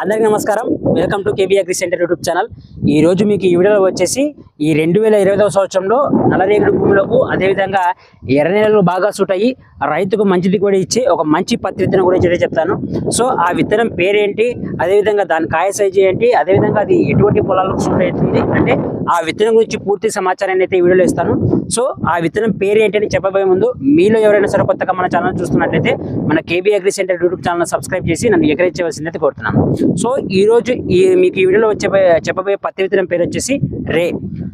అందరికీ నమస్కారం. Welcome to KB agri centre YouTube channel. ఈ రోజు మీకు ఈ వీడియోలో వచ్చేసి ఈ 2020వ సంవత్సరంలో నల్లరేగడి భూములకు అదేవిధంగా ఎర్ర నేలలు బాగా సూట్ అయ్యి రైతుకు మంచి దిగుబడి ఇచ్చి ఒక మంచి పత్తి విత్తనం గురించి చెప్తాను. సో ఆ విత్తనం పేరేంటి, అదేవిధంగా దాని కాయ సైజు ఏంటి, అదేవిధంగా అది ఎటువంటి పొలాలకు సూట్ అవుతుంది అంటే ఆ విత్తనం గురించి పూర్తి సమాచారాన్ని అయితే ఈ వీడియోలో ఇస్తాను. సో ఆ విత్తనం పేరు ఏంటి అని చెప్పబోయే ముందు మీలో ఎవరైనా సరే కొత్తగా మన ఛానల్ చూస్తున్నట్లయితే మన KB agri centre YouTube channel subscribe చేసి నన్ను ఎంకరేజ్ చేయవలసింది కోరుతున్నాను. సో ఈ రోజు మీకు ఈ వీడియోలో చెప్పబోయే పత్తి విత్తనం పేరు వచ్చేసి రే.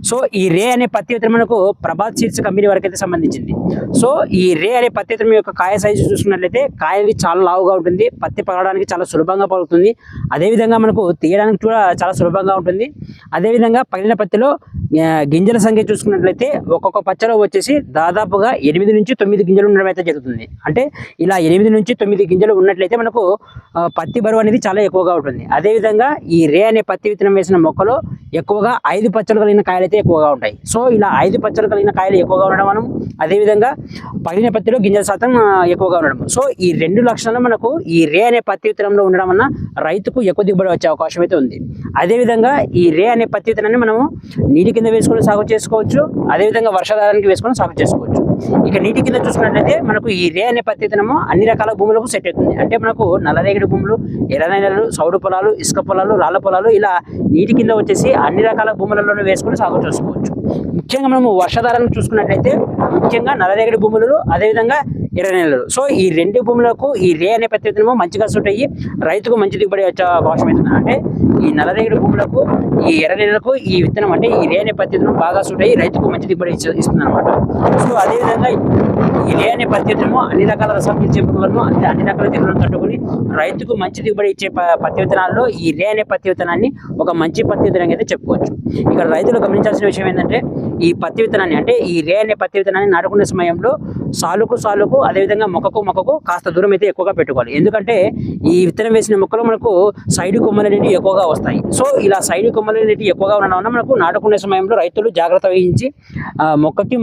సో ఈ రే అనే పత్తి విత్తనం మనకు ప్రభాత్ సీడ్స్ కంపెనీ వరకు అయితే సంబంధించింది. సో ఈ రే అనే పత్తి విత్తనం యొక్క కాయ సైజు చూసుకున్నట్లయితే కాయది చాలా లావుగా ఉంటుంది, పత్తి పగడానికి చాలా సులభంగా పలుకుతుంది, అదేవిధంగా మనకు తీయడానికి కూడా చాలా సులభంగా ఉంటుంది. అదేవిధంగా పగిలిన పత్తిలో గింజల సంఖ్య చూసుకున్నట్లయితే ఒక్కొక్క పచ్చలో వచ్చేసి దాదాపుగా 8 నుంచి 9 గింజలు ఉండడం అయితే జరుగుతుంది. అంటే ఇలా 8 నుంచి 9 గింజలు ఉన్నట్లయితే మనకు పత్తి బరువు అనేది చాలా ఎక్కువగా ఉంటుంది. అదేవిధంగా ఈ రే అనే పత్తి విత్తనం వేసిన మొక్కలో ఎక్కువగా 5 పచ్చలు కలిగిన కాయలు అయితే ఎక్కువగా ఉంటాయి. సో ఇలా 5 పచ్చలు కలిగిన కాయలు ఎక్కువగా ఉండడం మనం, అదేవిధంగా పగిలిన పత్తిలో గింజల శాతం ఎక్కువగా ఉండడం. సో ఈ 2 లక్షణాలు మనకు ఈ రే అనే పత్తి విత్తనంలో ఉండడం వల్ల రైతుకు ఎక్కువ దిగుబడి వచ్చే అవకాశం అయితే ఉంది. అదేవిధంగా ఈ రే అనే పత్తి విత్తనాన్ని మనము నీటి కింద వేసుకొని సాగు చేసుకోవచ్చు, అదేవిధంగా వర్షాధారానికి వేసుకొని సాగు చేసుకోవచ్చు. ఇక నీటి కింద చూసుకున్నట్లయితే మనకు ఈ రే అనే పత్తి విత్తనము అన్ని రకాల భూములకు సెట్ అవుతుంది. అంటే మనకు నల్లరేగడి భూములు, ఎర్ర నేలలు, సౌడు పొలాలు, ఇసుక పొలాలు, రాళ్ళ పొలాలు ఇలా నీటి కింద వచ్చేసి అన్ని రకాల భూములలోనే వేసుకొని సాగు చేసుకోవచ్చు. ముఖ్యంగా మనము వర్షాధారాన్ని చూసుకున్నట్లయితే ముఖ్యంగా నల్లరేగడి భూములు, అదేవిధంగా ఎర్ర నేలలు. సో ఈ 2 భూములకు ఈ రే అనే పత్తి విత్తనము మంచిగా సూట్ అయ్యి రైతుకు మంచి దిగుబడి వచ్చే అవకాశం అవుతుంది. అంటే ఈ నల్లరేగడి భూములకు, ఈ ఎర్ర నేలలకు ఈ విత్తనం అంటే ఈ రే అనే పత్తి విత్తనం బాగా సూట్ అయ్యి రైతుకు మంచి దిగుబడి ఇస్తుంది అనమాట. సో అదేవిధంగా ఈ రే అనే పత్తి విత్తనము అన్ని రకాల రసం పీల్చే పురుగులను అంటే అన్ని రకాల తెగులను తట్టుకుని రైతుకు మంచి దిగుబడి ఇచ్చే పత్తి విత్తనాల్లో ఈ రే అనే పత్తి విత్తనాన్ని ఒక మంచి పత్తి విత్తనంగా అయితే చెప్పుకోవచ్చు. ఇక్కడ రైతులు గమనించాల్సిన విషయం ఏంటంటే ఈ పత్తి విత్తనాన్ని అంటే ఈ రే అనే పత్తి విత్తనాన్ని నాటుకునే సమయంలో సాలుకు అదేవిధంగా మొక్కకు కాస్త దూరం అయితే ఎక్కువగా పెట్టుకోవాలి. ఎందుకంటే ఈ విత్తనం వేసిన మొక్కలు మనకు సైడ్ కొమ్మలు అనేవి ఎక్కువగా వస్తాయి. సో ఇలా సైడ్ కొమ్మలు అనేవి ఎక్కువగా ఉండడం వల్ల మనకు నాటుకునే సమయంలో రైతులు జాగ్రత్త వహించి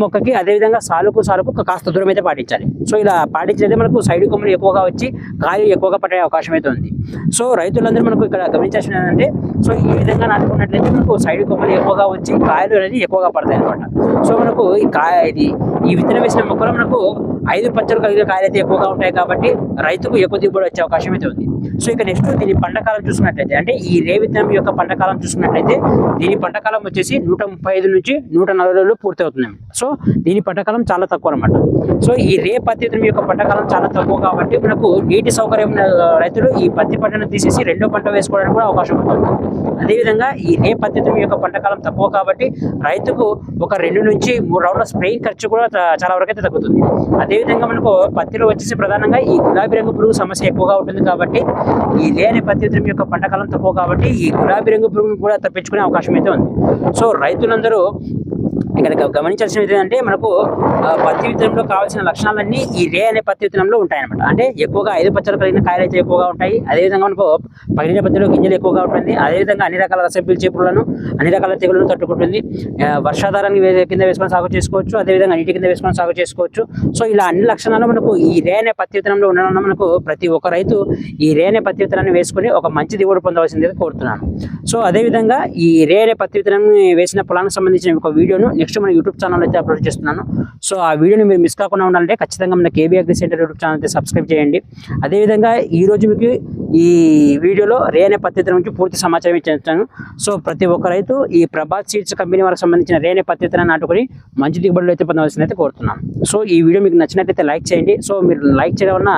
మొక్కకి అదేవిధంగా సాలుకు కాస్త దూరం అయితే పాటించాలి. సో ఇలా పాటించినట్లయితే మనకు సైడ్ కొమ్మలు ఎక్కువగా వచ్చి కాయలు ఎక్కువగా పట్టే అవకాశం అయితే ఉంది. సో రైతులందరూ మనకు ఇక్కడ గమనించాల్సిన ఏంటంటే సో ఈ విధంగా నాటుకున్నట్లయితే మనకు సైడ్ కొమ్మలు ఎక్కువగా వచ్చి కాయలు అనేది ఎక్కువగా పడతాయి అనమాట. సో మనకు ఈ విత్తనం వేసిన మొక్కలు మనకు 5 పచ్చలు కలిగిన కాయలు అయితే ఎక్కువగా ఉంటాయి కాబట్టి రైతుకు ఎక్కువ దిగుబడి వచ్చే అవకాశం అయితే ఉంది. సో ఇక నెక్స్ట్ దీని పంటకాలం చూసుకున్నట్లయితే అంటే ఈ రే విత్తనం యొక్క పంటకాలం చూసుకున్నట్లయితే దీని పంటకాలం వచ్చేసి 135 నుంచి 140 రోజులు పూర్తి అవుతుంది. సో దీని పంటకాలం చాలా తక్కువ అనమాట. సో ఈ రే పత్తి విత్తనం యొక్క పంటకాలం చాలా తక్కువ కాబట్టి మనకు నీటి సౌకర్యం రైతులు ఈ పత్తి పంటను తీసేసి రెండో పంట వేసుకోవడానికి కూడా అవకాశం ఉంటుంది. అదేవిధంగా ఈ రే పత్తి విత్తనం యొక్క పంటకాలం తక్కువ కాబట్టి రైతుకు ఒక 2 నుంచి 3 రౌండ్ల స్ప్రేయింగ్ ఖర్చు కూడా చాలా వరకు అయితే తగ్గుతుంది. అదేవిధంగా మనకు పత్తిలో వచ్చేసి ప్రధానంగా ఈ గులాబీ రంగు పురుగు సమస్య ఎక్కువగా ఉంటుంది కాబట్టి ఈ రే అనే పత్తి విత్తనం యొక్క పంటకాలం తక్కువ కాబట్టి ఈ గులాబీ రంగు పురుగును కూడా తప్పించుకునే అవకాశం అయితే ఉంది. సో రైతులందరూ ఇక్కడ గమనించాల్సిన ఏంటంటే మనకు పత్తి విత్తనంలో కావాల్సిన లక్షణాలన్నీ ఈ రే అనే పత్తి విత్తనంలో ఉంటాయన్నమాట. అంటే ఎక్కువగా 5 పచ్చలు కలిగిన కాయలు అయితే ఎక్కువగా ఉంటాయి. అదేవిధంగా మనకు పగిలిన పత్తిలో గింజలు ఎక్కువగా ఉంటుంది. అదేవిధంగా అన్ని రకాల రసం పీల్చే పురుగులను, అన్ని రకాల తెగులను తట్టుకుంటుంది. వర్షాధారాన్ని కింద వేసుకొని సాగు చేసుకోవచ్చు, అదేవిధంగా నీటి కింద వేసుకొని సాగు చేసుకోవచ్చు. సో ఇలా అన్ని లక్షణాలు మనకు ఈ రే అనే పత్తి విత్తనంలో ఉండడం వల్ల మనకు ప్రతి ఒక్క రైతు ఈ రే అనే పత్తి విత్తనాన్ని వేసుకొని ఒక మంచి దిగుబడి పొందవలసిందిగా కోరుతున్నాను. సో అదేవిధంగా ఈ రే అనే పత్తి విత్తనాన్ని వేసిన పొలానికి సంబంధించిన ఒక వీడియోను నెక్స్ట్ మన యూట్యూబ్ ఛానల్ అయితే అప్లోడ్ చేస్తున్నాను. సో ఆ వీడియోని మీరు మిస్ కాకుండా ఉండాలంటే ఖచ్చితంగా మన KB agri centre YouTube channel అయితే సబ్స్క్రైబ్ చేయండి. అదేవిధంగా ఈ రోజు మీకు ఈ వీడియోలో రే అనే పత్తి విత్తనం నుంచి పూర్తి సమాచారం ఇచ్చేస్తాను. సో ప్రతి ఒక్క రైతు ఈ ప్రభాత్ సీడ్స్ కంపెనీ వారికి సంబంధించిన రే అనే పత్తి విత్తనాన్ని నాటుకొని మంచి దిగుబడులు అయితే పొందవలసింది అయితే కోరుతున్నాను. సో ఈ వీడియో మీకు నచ్చినట్లయితే లైక్ చేయండి. సో మీరు లైక్ చేయడం వల్ల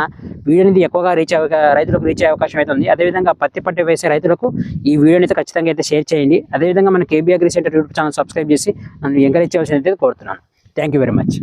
వీడియో అనేది ఎక్కువగా రైతులకు రీచ్ అయ్యే అవకాశం అయితే ఉంది. అదేవిధంగా పత్తి పంట వేసే రైతులకు ఈ వీడియోని అయితే ఖచ్చితంగా అయితే షేర్ చేయండి. అదేవిధంగా మన KB agri centre YouTube channel subscribe చేసి నన్ను ఎంకరేజ్ చేయాల్సింది అయితే కోరుతున్నాను. Thank you very much.